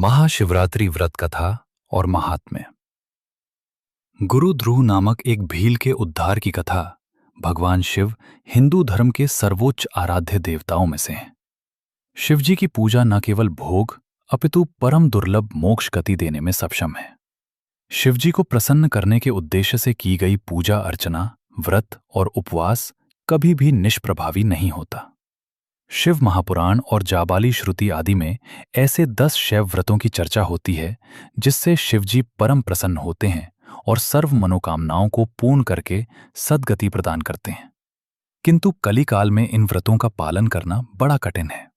महाशिवरात्रि व्रत कथा और महात्म्य। गुरु ध्रुव नामक एक भील के उद्धार की कथा भगवान शिव हिंदू धर्म के सर्वोच्च आराध्य देवताओं में से हैं। शिव जी की पूजा न केवल भोग अपितु परम दुर्लभ मोक्ष गति देने में सक्षम है। शिव जी को प्रसन्न करने के उद्देश्य से की गई पूजा अर्चना, व्रत और उपवास कभी भी निष्प्रभावी नहीं होता। शिव महापुराण और जाबाली श्रुति आदि में ऐसे 10 शैव व्रतों की चर्चा होती है जिससे शिवजी परम प्रसन्न होते हैं और सर्व मनोकामनाओं को पूर्ण करके सद्गति प्रदान करते हैं। किंतु कलिकाल में इन व्रतों का पालन करना बड़ा कठिन है।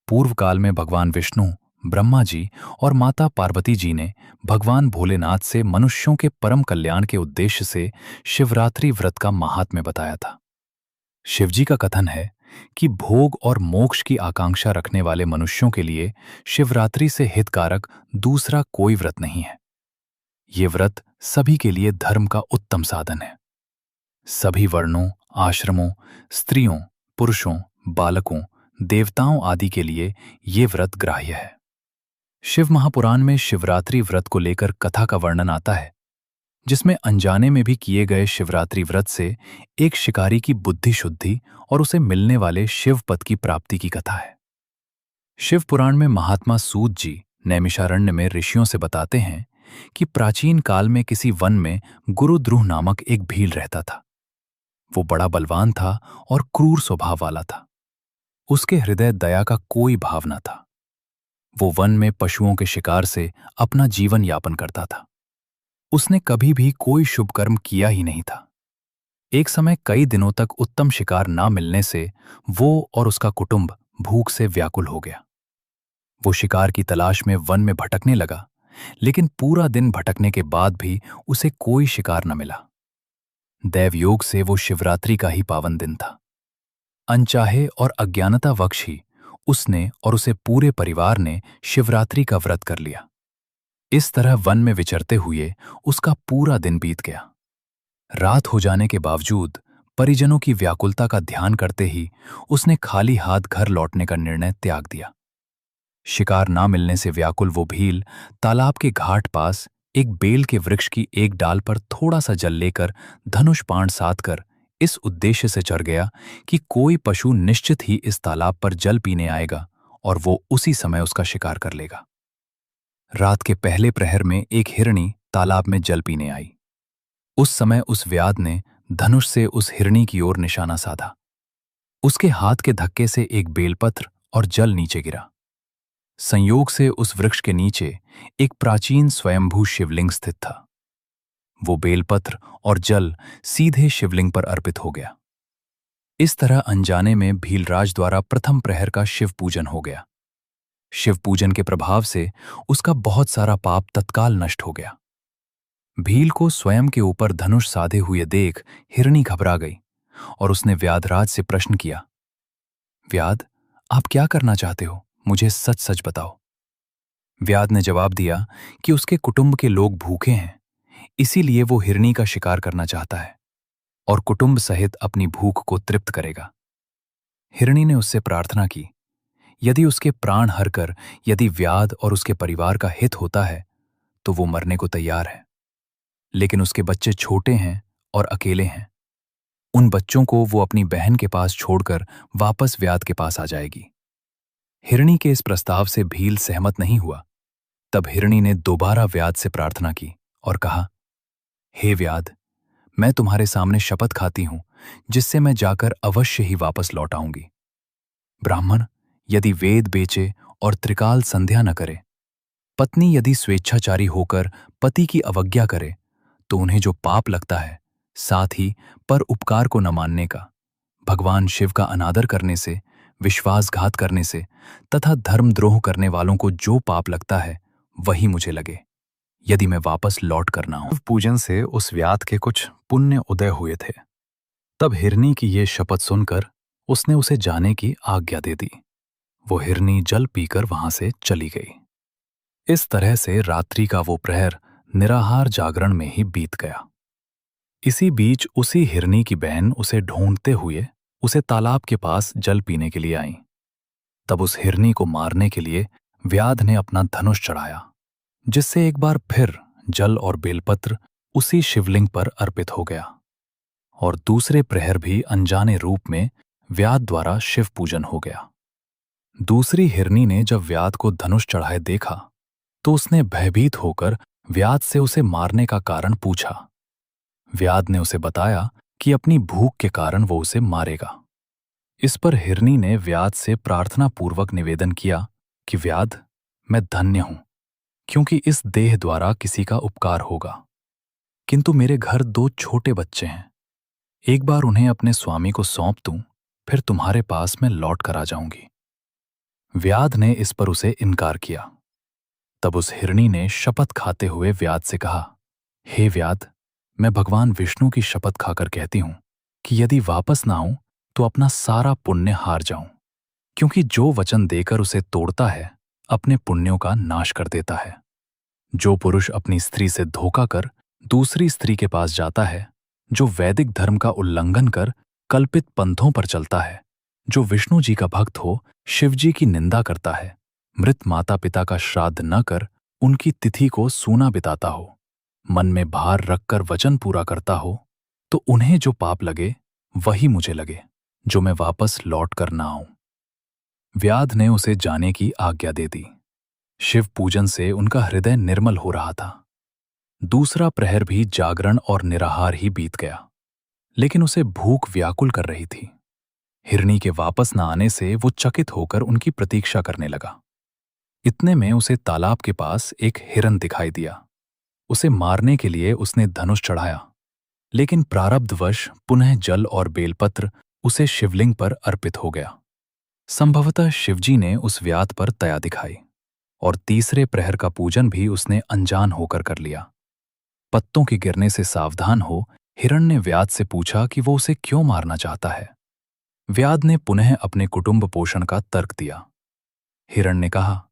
पूर्व काल में भगवान विष्णु, ब्रह्मा जी और माता पार्वती जी ने भगवान भोलेनाथ से मनुष्यों के परम कल्याण के उद्देश्य से शिवरात्रि व्रत का महात्म्य बताया था। शिवजी का कथन है कि भोग और मोक्ष की आकांक्षा रखने वाले मनुष्यों के लिए शिवरात्रि से हितकारक दूसरा कोई व्रत नहीं है। ये व्रत सभी के लिए धर्म का उत्तम साधन है। सभी वर्णों, आश्रमों, स्त्रियों, पुरुषों, बालकों, देवताओं आदि के लिए ये व्रत ग्राह्य है। शिव महापुराण में शिवरात्रि व्रत को लेकर कथा का वर्णन आता है, जिसमें अनजाने में भी किए गए शिवरात्रि व्रत से एक शिकारी की बुद्धि शुद्धि और उसे मिलने वाले शिव पद की प्राप्ति की कथा है। शिव पुराण में महात्मा सूत जी नैमिषारण्य में ऋषियों से बताते हैं कि प्राचीन काल में किसी वन में गुरु ध्रुव नामक एक भील रहता था। वो बड़ा बलवान था और क्रूर स्वभाव वाला था। उसके हृदय दया का कोई भाव न था। वो वन में पशुओं के शिकार से अपना जीवन यापन करता था। उसने कभी भी कोई शुभ कर्म किया ही नहीं था। एक समय कई दिनों तक उत्तम शिकार ना मिलने से वो और उसका कुटुंब भूख से व्याकुल हो गया। वो शिकार की तलाश में वन में भटकने लगा, लेकिन पूरा दिन भटकने के बाद भी उसे कोई शिकार न मिला। दैवयोग से वो शिवरात्रि का ही पावन दिन था। अनचाहे और अज्ञानतावश ही उसने और उसे पूरे परिवार ने शिवरात्रि का व्रत कर लिया। इस तरह वन में विचरते हुए उसका पूरा दिन बीत गया। रात हो जाने के बावजूद परिजनों की व्याकुलता का ध्यान करते ही उसने खाली हाथ घर लौटने का निर्णय त्याग दिया। शिकार ना मिलने से व्याकुल वो भील तालाब के घाट पास एक बेल के वृक्ष की एक डाल पर थोड़ा सा जल लेकर धनुष बाण साधकर इस उद्देश्य से चढ़ गया कि कोई पशु निश्चित ही इस तालाब पर जल पीने आएगा और वो उसी समय उसका शिकार कर लेगा। रात के पहले प्रहर में एक हिरणी तालाब में जल पीने आई। उस समय उस व्याध ने धनुष से उस हिरणी की ओर निशाना साधा। उसके हाथ के धक्के से एक बेलपत्र और जल नीचे गिरा। संयोग से उस वृक्ष के नीचे एक प्राचीन स्वयंभू शिवलिंग स्थित था। वो बेलपत्र और जल सीधे शिवलिंग पर अर्पित हो गया। इस तरह अनजाने में भीलराज द्वारा प्रथम प्रहर का शिव पूजन हो गया। शिव पूजन के प्रभाव से उसका बहुत सारा पाप तत्काल नष्ट हो गया। भील को स्वयं के ऊपर धनुष साधे हुए देख हिरणी घबरा गई और उसने व्याधराज से प्रश्न किया, व्याध, आप क्या करना चाहते हो? मुझे सच सच बताओ। व्याध ने जवाब दिया कि उसके कुटुंब के लोग भूखे हैं, इसीलिए वो हिरणी का शिकार करना चाहता है और कुटुंब सहित अपनी भूख को तृप्त करेगा। हिरणी ने उससे प्रार्थना की, यदि उसके प्राण हरकर यदि व्याध और उसके परिवार का हित होता है तो वो मरने को तैयार है, लेकिन उसके बच्चे छोटे हैं और अकेले हैं। उन बच्चों को वो अपनी बहन के पास छोड़कर वापस व्याध के पास आ जाएगी। हिरणी के इस प्रस्ताव से भील सहमत नहीं हुआ। तब हिरणी ने दोबारा व्याध से प्रार्थना की और कहा, हे व्याध, मैं तुम्हारे सामने शपथ खाती हूं जिससे मैं जाकर अवश्य ही वापस लौट आऊंगी। ब्राह्मण यदि वेद बेचे और त्रिकाल संध्या न करे, पत्नी यदि स्वेच्छाचारी होकर पति की अवज्ञा करे, तो उन्हें जो पाप लगता है, साथ ही पर उपकार को न मानने का, भगवान शिव का अनादर करने से, विश्वासघात करने से तथा धर्मद्रोह करने वालों को जो पाप लगता है वही मुझे लगे, यदि मैं वापस लौट कर ना हूं। पूजन से उस व्याध के कुछ पुण्य उदय हुए थे। तब हिरणी की ये शपथ सुनकर उसने उसे जाने की आज्ञा दे दी। वो हिरणी जल पीकर वहां से चली गई। इस तरह से रात्रि का वो प्रहर निराहार जागरण में ही बीत गया। इसी बीच उसी हिरणी की बहन उसे ढूंढते हुए उसे तालाब के पास जल पीने के लिए आई। तब उस हिरणी को मारने के लिए व्याध ने अपना धनुष चढ़ाया, जिससे एक बार फिर जल और बेलपत्र उसी शिवलिंग पर अर्पित हो गया। और दूसरे प्रहर भी अनजाने रूप में व्याध द्वारा शिव पूजन हो गया। दूसरी हिरनी ने जब व्याध को धनुष चढ़ाए देखा तो उसने भयभीत होकर व्याध से उसे मारने का कारण पूछा। व्याध ने उसे बताया कि अपनी भूख के कारण वो उसे मारेगा। इस पर हिरनी ने व्याध से प्रार्थना पूर्वक निवेदन किया कि व्याध, मैं धन्य हूं, क्योंकि इस देह द्वारा किसी का उपकार होगा। किंतु मेरे घर 2 छोटे बच्चे हैं। एक बार उन्हें अपने स्वामी को सौंप दूं, फिर तुम्हारे पास मैं लौट कर आ जाऊंगी। व्याध ने इस पर उसे इनकार किया। तब उस हिरनी ने शपथ खाते हुए व्याध से कहा, हे व्याध, मैं भगवान विष्णु की शपथ खाकर कहती हूं कि यदि वापस ना आऊं तो अपना सारा पुण्य हार जाऊं, क्योंकि जो वचन देकर उसे तोड़ता है अपने पुण्यों का नाश कर देता है। जो पुरुष अपनी स्त्री से धोखा कर दूसरी स्त्री के पास जाता है, जो वैदिक धर्म का उल्लंघन कर कल्पित पंथों पर चलता है, जो विष्णु जी का भक्त हो शिव जी की निंदा करता है, मृत माता पिता का श्राद्ध न कर उनकी तिथि को सूना बिताता हो, मन में भार रखकर वचन पूरा करता हो, तो उन्हें जो पाप लगे वही मुझे लगे, जो मैं वापस लौट कर ना आऊं। व्याध ने उसे जाने की आज्ञा दे दी। शिव पूजन से उनका हृदय निर्मल हो रहा था। दूसरा प्रहर भी जागरण और निराहार ही बीत गया, लेकिन उसे भूख व्याकुल कर रही थी। हिरनी के वापस न आने से वो चकित होकर उनकी प्रतीक्षा करने लगा। इतने में उसे तालाब के पास एक हिरन दिखाई दिया। उसे मारने के लिए उसने धनुष चढ़ाया, लेकिन प्रारब्धवश पुनः जल और बेलपत्र उसे शिवलिंग पर अर्पित हो गया। संभवतः शिवजी ने उस व्याध पर दया दिखाई और तीसरे प्रहर का पूजन भी उसने अनजान होकर कर लिया। पत्तों के गिरने से सावधान हो हिरण ने व्याध से पूछा कि वो उसे क्यों मारना चाहता है। व्याध ने पुनः अपने कुटुंब पोषण का तर्क दिया। हिरण ने कहा,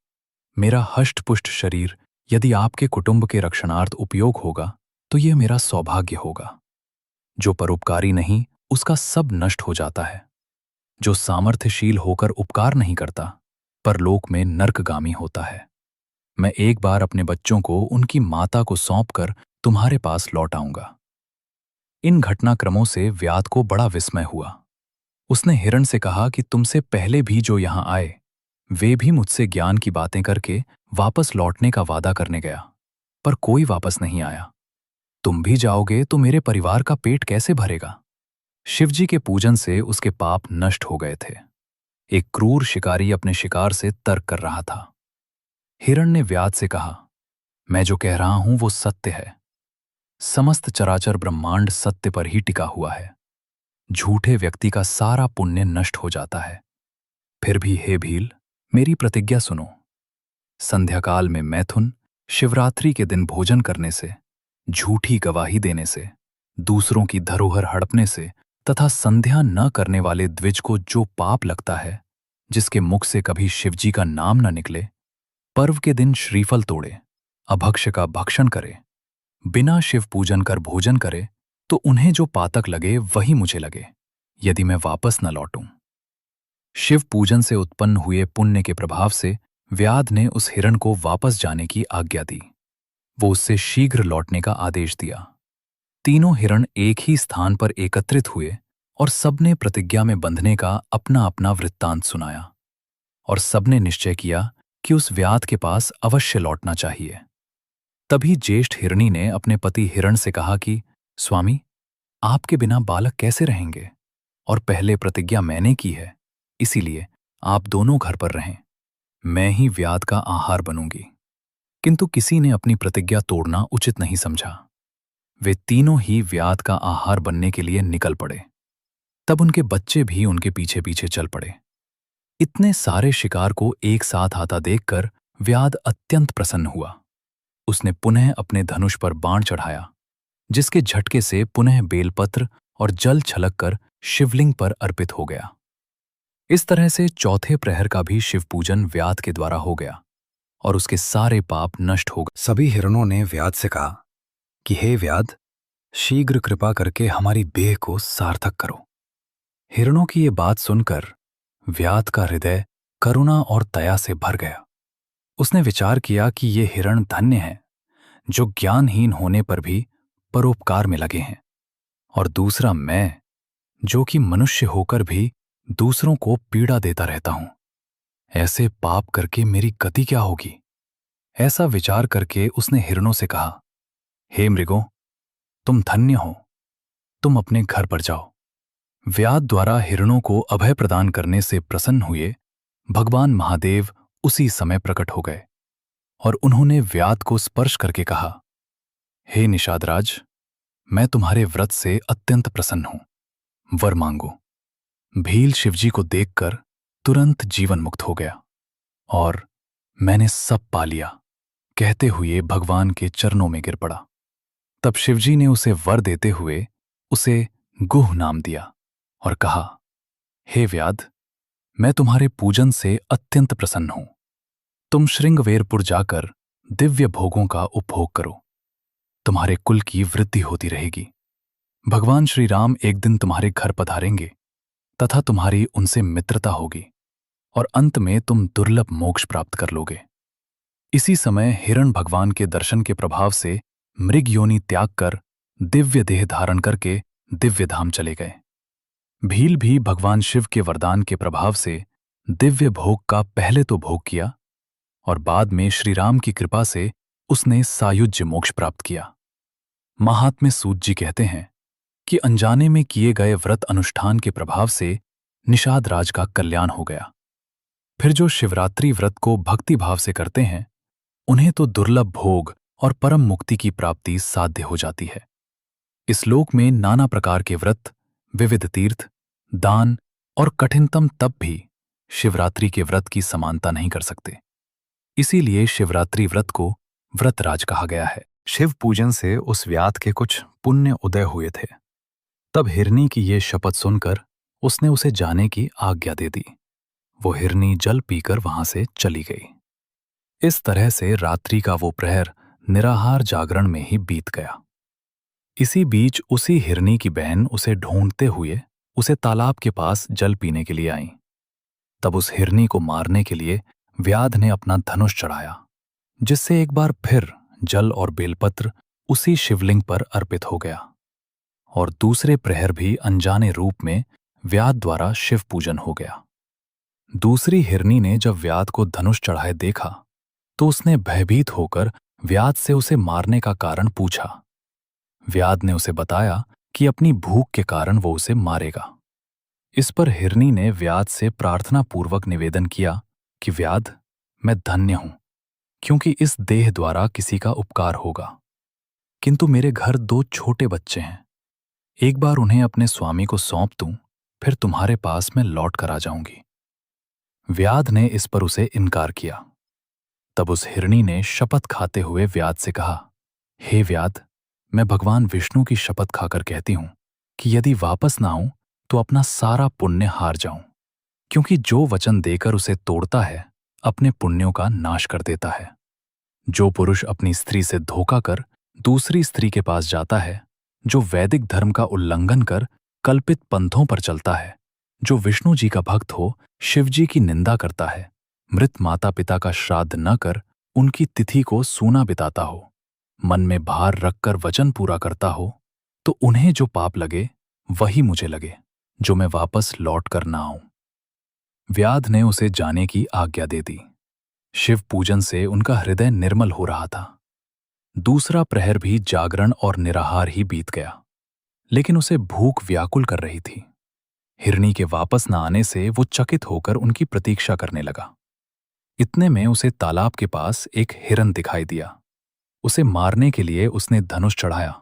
मेरा हष्टपुष्ट शरीर यदि आपके कुटुंब के रक्षणार्थ उपयोग होगा तो यह मेरा सौभाग्य होगा। जो परोपकारी नहीं उसका सब नष्ट हो जाता है। जो सामर्थ्यशील होकर उपकार नहीं करता परलोक में नरकगामी होता है। मैं एक बार अपने बच्चों को उनकी माता को सौंपकर तुम्हारे पास लौट आऊंगा। इन घटनाक्रमों से व्याध को बड़ा विस्मय हुआ। उसने हिरण से कहा कि तुमसे पहले भी जो यहां आए वे भी मुझसे ज्ञान की बातें करके वापस लौटने का वादा करने गया, पर कोई वापस नहीं आया। तुम भी जाओगे तो मेरे परिवार का पेट कैसे भरेगा? शिवजी के पूजन से उसके पाप नष्ट हो गए थे। एक क्रूर शिकारी अपने शिकार से तर्क कर रहा था। हिरण ने व्याध से कहा, मैं जो कह रहा हूं वो सत्य है। समस्त चराचर ब्रह्मांड सत्य पर ही टिका हुआ है। झूठे व्यक्ति का सारा पुण्य नष्ट हो जाता है। फिर भी हे भील, मेरी प्रतिज्ञा सुनो। संध्याकाल में मैथुन, शिवरात्रि के दिन भोजन करने से, झूठी गवाही देने से, दूसरों की धरोहर हड़पने से तथा संध्या न करने वाले द्विज को जो पाप लगता है, जिसके मुख से कभी शिवजी का नाम न निकले, पर्व के दिन श्रीफल तोड़े, अभक्ष्य का भक्षण करे, बिना शिव पूजन कर भोजन करे, तो उन्हें जो पातक लगे वही मुझे लगे, यदि मैं वापस न लौटूं। शिव पूजन से उत्पन्न हुए पुण्य के प्रभाव से व्याध ने उस हिरण को वापस जाने की आज्ञा दी। वो उससे शीघ्र लौटने का आदेश दिया। तीनों हिरण एक ही स्थान पर एकत्रित हुए और सबने प्रतिज्ञा में बंधने का अपना अपना वृत्तांत सुनाया और सबने निश्चय किया कि उस व्याध के पास अवश्य लौटना चाहिए। तभी ज्येष्ठ हिरणी ने अपने पति हिरण से कहा कि स्वामी, आपके बिना बालक कैसे रहेंगे, और पहले प्रतिज्ञा मैंने की है, इसीलिए आप दोनों घर पर रहें। मैं ही व्याध का आहार बनूंगी। किंतु किसी ने अपनी प्रतिज्ञा तोड़ना उचित नहीं समझा। वे तीनों ही व्याध का आहार बनने के लिए निकल पड़े। तब उनके बच्चे भी उनके पीछे पीछे चल पड़े। इतने सारे शिकार को एक साथ आता देखकर व्याध अत्यंत प्रसन्न हुआ। उसने पुनः अपने धनुष पर बाण चढ़ाया, जिसके झटके से पुनः बेलपत्र और जल छलक कर शिवलिंग पर अर्पित हो गया। इस तरह से चौथे प्रहर का भी शिव पूजन व्याध के द्वारा हो गया और उसके सारे पाप नष्ट हो गए। सभी हिरणों ने व्याध से कहा कि हे व्याध, शीघ्र कृपा करके हमारी बेह को सार्थक करो। हिरणों की ये बात सुनकर व्याध का हृदय करुणा और दया से भर गया। उसने विचार किया कि ये हिरण धन्य हैं जो ज्ञानहीन होने पर भी परोपकार में लगे हैं, और दूसरा मैं, जो कि मनुष्य होकर भी दूसरों को पीड़ा देता रहता हूं। ऐसे पाप करके मेरी गति क्या होगी? ऐसा विचार करके उसने हिरणों से कहा, हे मृगों, तुम धन्य हो, तुम अपने घर पर जाओ। व्याध द्वारा हिरणों को अभय प्रदान करने से प्रसन्न हुए भगवान महादेव उसी समय प्रकट हो गए और उन्होंने व्याध को स्पर्श करके कहा, हे निषादराज, मैं तुम्हारे व्रत से अत्यंत प्रसन्न हूं, वर मांगो। भील शिवजी को देखकर तुरंत जीवन मुक्त हो गया और मैंने सब पा लिया कहते हुए भगवान के चरणों में गिर पड़ा। तब शिवजी ने उसे वर देते हुए उसे गुह नाम दिया और कहा, हे व्याध, मैं तुम्हारे पूजन से अत्यंत प्रसन्न हूं। तुम श्रृंगवेरपुर जाकर दिव्य भोगों का उपभोग करो, तुम्हारे कुल की वृद्धि होती रहेगी। भगवान श्री राम एक दिन तुम्हारे घर पधारेंगे तथा तुम्हारी उनसे मित्रता होगी और अंत में तुम दुर्लभ मोक्ष प्राप्त कर लोगे। इसी समय हिरण भगवान के दर्शन के प्रभाव से मृग योनि त्याग कर दिव्य देह धारण करके दिव्य धाम चले गए। भील भी भगवान शिव के वरदान के प्रभाव से दिव्य भोग का पहले तो भोग किया और बाद में श्री राम की कृपा से उसने सायुज्य मोक्ष प्राप्त किया। महात्म्य सूत जी कहते हैं कि अनजाने में किए गए व्रत अनुष्ठान के प्रभाव से निषाद राज का कल्याण हो गया। फिर जो शिवरात्रि व्रत को भक्ति भाव से करते हैं, उन्हें तो दुर्लभ भोग और परम मुक्ति की प्राप्ति साध्य हो जाती है। इस लोक में नाना प्रकार के व्रत, विविध तीर्थ, दान और कठिनतम तप भी शिवरात्रि के व्रत की समानता नहीं कर सकते। इसीलिए शिवरात्रि व्रत को व्रतराज कहा गया है। शिव पूजन से उस व्याध के कुछ पुण्य उदय हुए थे। तब हिरनी की ये शपथ सुनकर उसने उसे जाने की आज्ञा दे दी। वो हिरनी जल पीकर वहां से चली गई। इस तरह से रात्रि का वो प्रहर निराहार जागरण में ही बीत गया। इसी बीच उसी हिरनी की बहन उसे ढूंढते हुए उसे तालाब के पास जल पीने के लिए आई। तब उस हिरनी को मारने के लिए व्याध ने अपना धनुष चढ़ाया, जिससे एक बार फिर जल और बेलपत्र उसी शिवलिंग पर अर्पित हो गया और दूसरे प्रहर भी अनजाने रूप में व्याध द्वारा शिव पूजन हो गया। दूसरी हिरनी ने जब व्याध को धनुष चढ़ाए देखा तो उसने भयभीत होकर व्याध से उसे मारने का कारण पूछा। व्याध ने उसे बताया कि अपनी भूख के कारण वो उसे मारेगा। इस पर हिरनी ने व्याध से प्रार्थना पूर्वक निवेदन किया कि व्याध, मैं धन्य हूं, क्योंकि इस देह द्वारा किसी का उपकार होगा, किंतु मेरे घर 2 छोटे बच्चे हैं। एक बार उन्हें अपने स्वामी को सौंप दूं, फिर तुम्हारे पास मैं लौट कर आ जाऊंगी। व्याध ने इस पर उसे इनकार किया। तब उस हिरनी ने शपथ खाते हुए व्याध से कहा, हे व्याध, मैं भगवान विष्णु की शपथ खाकर कहती हूं कि यदि वापस ना आऊं तो अपना सारा पुण्य हार जाऊं, क्योंकि जो वचन देकर उसे तोड़ता है अपने पुण्यों का नाश कर देता है। जो पुरुष अपनी स्त्री से धोखा कर दूसरी स्त्री के पास जाता है, जो वैदिक धर्म का उल्लंघन कर कल्पित पंथों पर चलता है, जो विष्णु जी का भक्त हो शिव जी की निंदा करता है, मृत माता पिता का श्राद्ध न कर उनकी तिथि को सूना बिताता हो, मन में भार रखकर वचन पूरा करता हो, तो उन्हें जो पाप लगे वही मुझे लगे, जो मैं वापस लौट कर ना आऊं। व्याध ने उसे जाने की आज्ञा दे दी। शिव पूजन से उनका हृदय निर्मल हो रहा था। दूसरा प्रहर भी जागरण और निराहार ही बीत गया, लेकिन उसे भूख व्याकुल कर रही थी। हिरनी के वापस न आने से वो चकित होकर उनकी प्रतीक्षा करने लगा। इतने में उसे तालाब के पास एक हिरन दिखाई दिया। उसे मारने के लिए उसने धनुष चढ़ाया,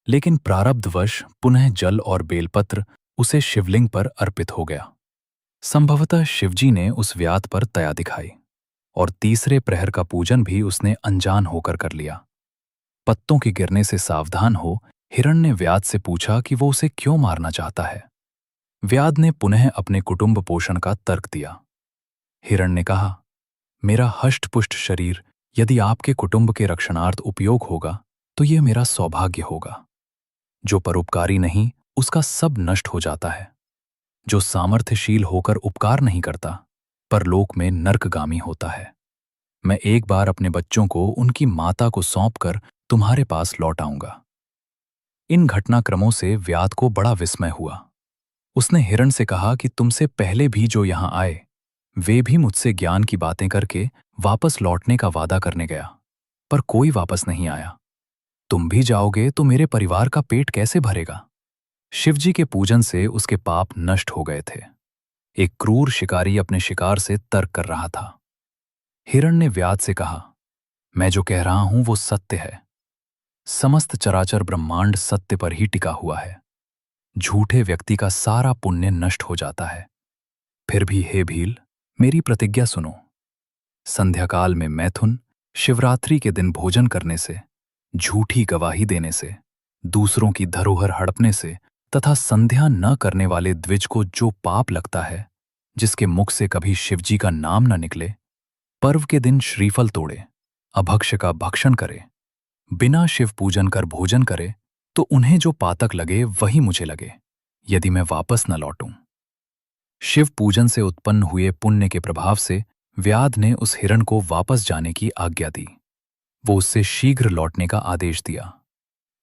लेकिन प्रारब्धवश पुनः जल और बेलपत्र उसे शिवलिंग पर अर्पित हो गया। संभवतः शिवजी ने उस व्याध पर दया दिखाई और तीसरे प्रहर का पूजन भी उसने अनजान होकर कर लिया। पत्तों के गिरने से सावधान हो हिरण ने व्याध से पूछा कि वो उसे क्यों मारना चाहता है। व्याध ने पुनः अपने कुटुंब पोषण का तर्क दिया। हिरण ने कहा, मेरा हष्टपुष्ट शरीर यदि आपके कुटुंब के रक्षणार्थ उपयोग होगा तो यह मेरा सौभाग्य होगा। जो परोपकारी नहीं उसका सब नष्ट हो जाता है। जो सामर्थ्यशील होकर उपकार नहीं करता परलोक में नरकगामी होता है। मैं एक बार अपने बच्चों को उनकी माता को सौंपकर तुम्हारे पास लौट आऊंगा। इन घटनाक्रमों से व्याध को बड़ा विस्मय हुआ। उसने हिरण से कहा कि तुमसे पहले भी जो यहां आए वे भी मुझसे ज्ञान की बातें करके वापस लौटने का वादा करने गया, पर कोई वापस नहीं आया। तुम भी जाओगे तो मेरे परिवार का पेट कैसे भरेगा? शिवजी के पूजन से उसके पाप नष्ट हो गए थे। एक क्रूर शिकारी अपने शिकार से तर्क कर रहा था। हिरण ने व्याध से कहा, मैं जो कह रहा हूं वो सत्य है। समस्त चराचर ब्रह्मांड सत्य पर ही टिका हुआ है। झूठे व्यक्ति का सारा पुण्य नष्ट हो जाता है। फिर भी हे भील, मेरी प्रतिज्ञा सुनो। संध्याकाल में मैथुन, शिवरात्रि के दिन भोजन करने से, झूठी गवाही देने से, दूसरों की धरोहर हड़पने से तथा संध्या न करने वाले द्विज को जो पाप लगता है, जिसके मुख से कभी शिवजी का नाम न निकले, पर्व के दिन श्रीफल तोड़े, अभक्ष्य का भक्षण करे, बिना शिव पूजन कर भोजन करे, तो उन्हें जो पातक लगे वही मुझे लगे, यदि मैं वापस न लौटूं। शिव पूजन से उत्पन्न हुए पुण्य के प्रभाव से व्याध ने उस हिरण को वापस जाने की आज्ञा दी। वो उससे शीघ्र लौटने का आदेश दिया।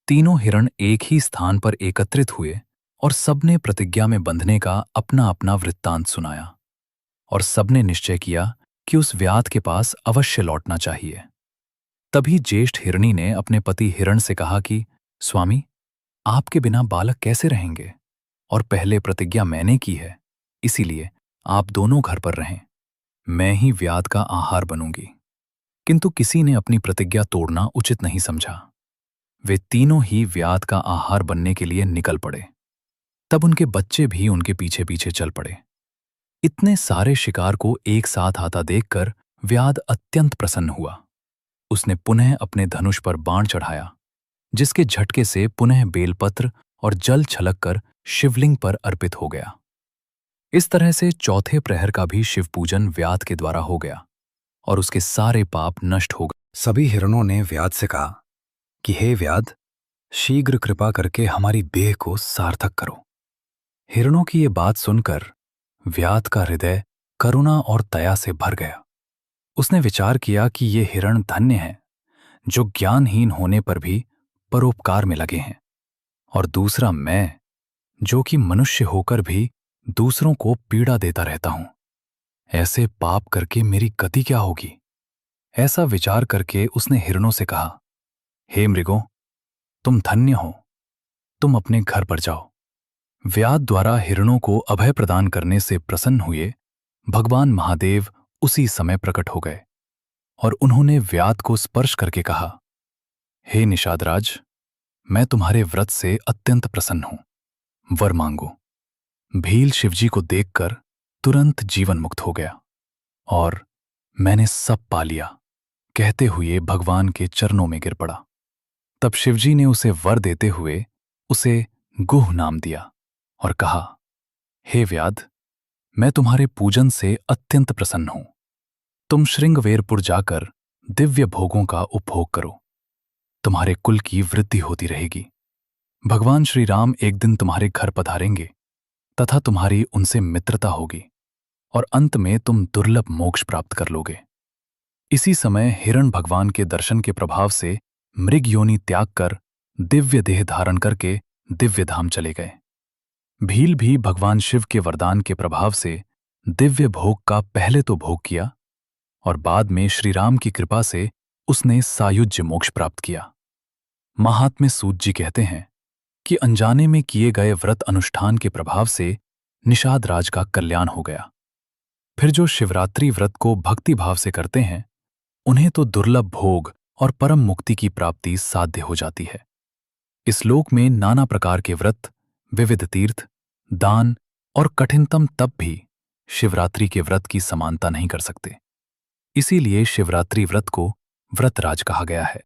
तीनों हिरण एक ही स्थान पर एकत्रित हुए और सबने प्रतिज्ञा में बंधने का अपना अपना वृत्तांत सुनाया, और सबने निश्चय किया कि उस व्याध के पास अवश्य लौटना चाहिए। तभी ज्येष्ठ हिरणी ने अपने पति हिरण से कहा कि स्वामी, आपके बिना बालक कैसे रहेंगे? और पहले प्रतिज्ञा मैंने की है, इसीलिए आप दोनों घर पर रहें। मैं ही व्याध का आहार बनूंगी। किंतु किसी ने अपनी प्रतिज्ञा तोड़ना उचित नहीं समझा। वे तीनों ही व्याध का आहार बनने के लिए निकल पड़े। तब उनके बच्चे भी उनके पीछे पीछे चल पड़े। इतने सारे शिकार को एक साथ आता देखकर व्याध अत्यंत प्रसन्न हुआ। उसने पुनः अपने धनुष पर बाण चढ़ाया, जिसके झटके से पुनः बेलपत्र और जल छलककर शिवलिंग पर अर्पित हो गया। इस तरह से चौथे प्रहर का भी शिव पूजन व्याध के द्वारा हो गया और उसके सारे पाप नष्ट हो गए। सभी हिरणों ने व्याध से कहा कि हे व्याध, शीघ्र कृपा करके हमारी बेह को सार्थक करो। हिरणों की ये बात सुनकर व्याध का हृदय करुणा और दया से भर गया। उसने विचार किया कि ये हिरण धन्य हैं, जो ज्ञानहीन होने पर भी परोपकार में लगे हैं, और दूसरा मैं, जो कि मनुष्य होकर भी दूसरों को पीड़ा देता रहता हूं। ऐसे पाप करके मेरी गति क्या होगी? ऐसा विचार करके उसने हिरणों से कहा, हे मृगों, तुम धन्य हो, तुम अपने घर पर जाओ। व्याध द्वारा हिरणों को अभय प्रदान करने से प्रसन्न हुए भगवान महादेव उसी समय प्रकट हो गए और उन्होंने व्याध को स्पर्श करके कहा, हे निषादराज, मैं तुम्हारे व्रत से अत्यंत प्रसन्न हूं, वर मांगो। भील शिवजी को देखकर तुरंत जीवन मुक्त हो गया और मैंने सब पा लिया कहते हुए भगवान के चरणों में गिर पड़ा। तब शिवजी ने उसे वर देते हुए उसे गुह नाम दिया और कहा, हे व्याध, मैं तुम्हारे पूजन से अत्यंत प्रसन्न हूं। तुम श्रृंगवेरपुर जाकर दिव्य भोगों का उपभोग करो। तुम्हारे कुल की वृद्धि होती रहेगी। भगवान श्री राम एक दिन तुम्हारे घर पधारेंगे तथा तुम्हारी उनसे मित्रता होगी और अंत में तुम दुर्लभ मोक्ष प्राप्त कर लोगे। इसी समय हिरण भगवान के दर्शन के प्रभाव से मृग योनि त्याग कर दिव्य देह धारण करके दिव्य धाम चले गए। भील भी भगवान शिव के वरदान के प्रभाव से दिव्य भोग का पहले तो भोग किया और बाद में श्री राम की कृपा से उसने सायुज्य मोक्ष प्राप्त किया। महात्म्य सूत जी कहते हैं कि अनजाने में किए गए व्रत अनुष्ठान के प्रभाव से निषाद राज का कल्याण हो गया। फिर जो शिवरात्रि व्रत को भक्ति भाव से करते हैं, उन्हें तो दुर्लभ भोग और परम मुक्ति की प्राप्ति साध्य हो जाती है। इस लोक में नाना प्रकार के व्रत, विविध तीर्थ, दान और कठिनतम तप भी शिवरात्रि के व्रत की समानता नहीं कर सकते। इसीलिए शिवरात्रि व्रत को व्रतराज कहा गया है।